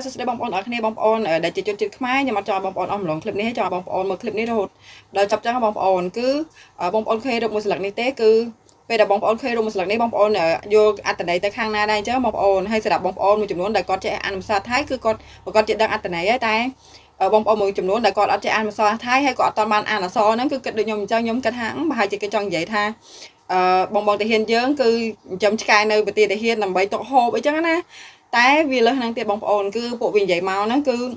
สวัสดีบองปอนออกคณีบองปอนได้จะจดจุดขมายยังมาจอบองปอนออมหลงคลิปนี้ให้จอบองปอนเมื่อคลิปนี้โดดโดยจับจ้างบองปอนคือบองปอนเคยดมมือสลักนี้เต้คือไปดับบองปอนเคยดมมือสลักนี้บองปอนโยอัตไหนแต่ข้างหน้าได้เจ้าบองปอนให้สลับบองปอนมือจำนวนแต่ก็จะอันภาษาไทยคือก็จะดังอัตไหนแต่บองปอนมือจำนวนแต่ก็จะอันภาษาไทยให้ก็ตอนมันอ่านซอนั่นคือเกิดโดยยมเจ้ายมกระถางมาให้จะกระจองใหญ่ท่าบองแต่เฮียนเยอะคือจำชกายในปฏิแต่เฮียนนำใบตกโฮไปจังนะแต่vì là năng tiền bóng ồn cứ bộ viên dạy máu nó cứ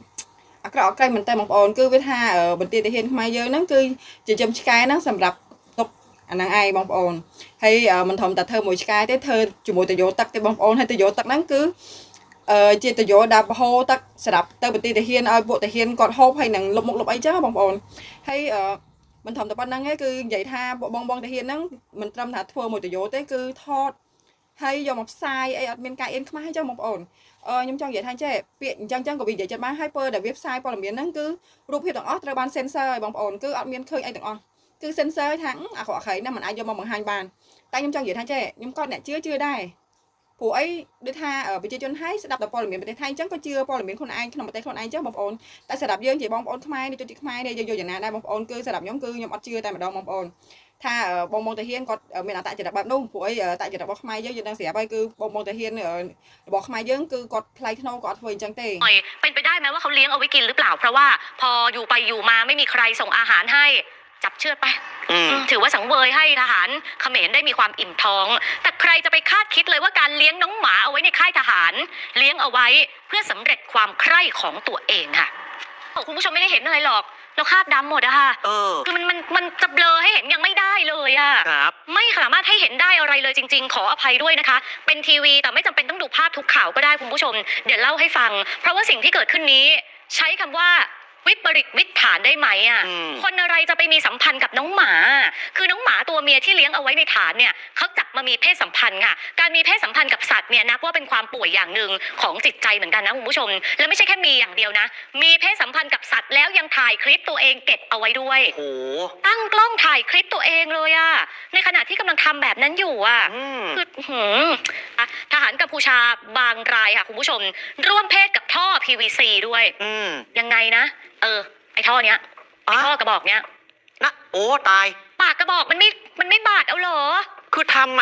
cái cây mình tay bóng ồn cứ với tha ở bên tiền hiện mai giờ nó cứ chỉ chấm cái nó sầm rập tục năng ai bóng ồn hay mình thầm tập thơ mỗi cái tới thơ chủ mỗi từ dỗ tắc cái bóng ồn hay từ dỗ tắc nó cứ chỉ từ dỗ đạp hô tắc sập tới bên tiền hiện bộ tiền hiện còn hô hay năng lục một lục ấy chứ bóng ồn hay mình thầm tập ban năng ấy cứ dạy tha bộ bóng tiền hiện nó mình trầm thả thua mỗi từ dỗ tới cứ thọt hay do một sai ai admin cái em không hay cho một ổn nhưng trong vậy thay chế viện chân của vì vậy chân má hyper để website qua làm biến nó cứ rụp hiện tượng ra ban sensor bóng ổn cứ admin khơi ai tượng cứ sensor thắng họ khởi năm mình ai do bằng hai bàn tay nhưng trong vậy thay chế nhưng con này chưa đây phụ ấy đưa tha ở vị trí chân hay sẽ đập vào làm biến để thay chẳng có chưa qua làm biến con ai khi nào mà tay con ai chứ bóng ổn tại sẽ đập dương chỉ bóng ổn không ai đi cho chị không ai đây vô giờ này đây bóng ổn cứ sẽ đập nhóm cứ nhóm chưa tay mà đâu bóng ổn tha ở bong tề hiên còn ở miền tại chỉ đặt bạn đúng phụ ấy tại chỉ đặt bọc mai dưới đang สียไปคือบงตะเฮียนบอกmai dướiคือกดไลค์โนกดเวยจังเต้เป็นไปได้ไหมว่าเขาเลี้ยงเอาไว้กินหรือเปล่าเพราะว่าพออยู่ไปอยู่มาไม่มีใครส่งอาหารให้จับเชือดไปถือว่าสังเวยให้ทหารเขมรได้มีความอิ่มท้องแต่ใครจะไปคาดคิดเลยว่าการเลี้ยงน้องหมาเอาไว้ในค่ายทหารเลี้ยงเอาไว้เพื่อสำเร็จความใคร่ของตัวเองค่ะคุณผู้ชมไม่ได้เห็นอะไรหรอกเราคาดดำหมดอะค่ะคือมันจะเบลอให้เห็นยังไม่ได้เลยอะไม่สามารถให้เห็นได้อะไรเลยจริงๆขออภัยด้วยนะคะเป็นทีวีแต่ไม่จำเป็นต้องดูภาพทุกข่าวก็ได้คุณผู้ชมเดี๋ยวเล่าให้ฟังเพราะว่าสิ่งที่เกิดขึ้นนี้ใช้คำว่าวิปริตวิถานได้ไหมอ่ะคนอะไรจะไปมีสัมพันธ์กับน้องหมาคือน้องหมาตัวเมียที่เลี้ยงเอาไว้ในฐานเนี่ยเขาจับมามีเพศสัมพันธ์ค่ะการมีเพศสัมพันธ์กับสัตว์เนี่ยนับว่าเป็นความป่วยอย่างหนึ่งของจิตใจเหมือนกันนะคุณผู้ชมและไม่ใช่แค่มีอย่างเดียวนะมีเพศสัมพันธ์กับสัตว์แล้วยังถ่ายคลิปตัวเองเก็บเอาไว้ด้วยตั้งกล้องถ่ายคลิปตัวเองเลยอ่ะในขณะที่กำลังทำแบบนั้นอยู่อ่ะคือทหารกัมพูชาบางรายค่ะคุณผู้ชมร่วมเพศกับท่อ PVC ด้วยยังไงนะไอ้ท่อเนี้ยไอ้ท่อกระบอกเนี้ยนะโอ้ตายปากกระบอกมันไม่บาดเอาเหรอคือทำ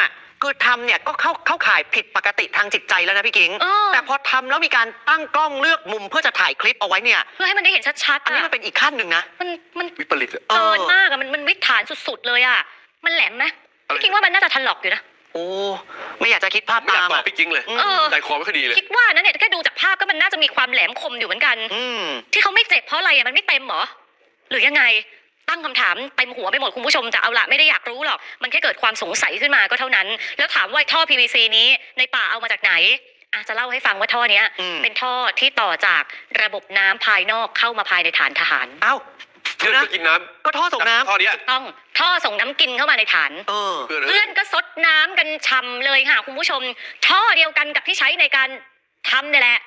เนี่ยก็เข้าข่ายผิดปกติทางจิตใจแล้วนะพี่กิ๊งแต่พอทำแล้วมีการตั้งกล้องเลือกมุมเพื่อจะถ่ายคลิปเอาไว้เนี่ยเพื่อให้มันได้เห็นชัดๆอันนี้มันเป็นอีกขั้นหนึ่งนะมันวิปริตเกินมากอะมันวิถฐานสุดๆเลยอะมันแหลมไหมพี่กิ๊งว่ามันน่าจะถลอกอยู่นะโอ้ไม่อยากจะคิดภาพตามอ่ะพี่กิ๊งเลยใจคอไม่ค่อยดีเลยคิดว่านั้นเนี่ยแค่ดูจากภาพก็มันน่าจะมีความแหลมคมอยู่เหมือนกันที่เขาไม่เจ็บเพราะอะไรอะมันไม่เต็มหรอหรือยังไงตั้งคำถามเต็มหัวไปหมดคุณผู้ชมจะเอาละไม่ได้อยากรู้หรอกมันแค่เกิดความสงสัยขึ้นมาก็เท่านั้นแล้วถามว่าท่อ PVC นี้ในป่าเอามาจากไหนจะเล่าให้ฟังว่าท่อนี้เป็นท่อที่ต่อจากระบบน้ำภายนอกเข้ามาภายในฐานทหารเพื่อนก็กินน้ำก็ท่อส่งน้ำท่อนี้ต้องท่อส่งน้ำกินเข้ามาในฐานเพื่อนก็ซดน้ำกันช่ำเลยค่ะคุณผู้ชมท่อเดียวกันกับที่ใช้ในการทำนี่แหละ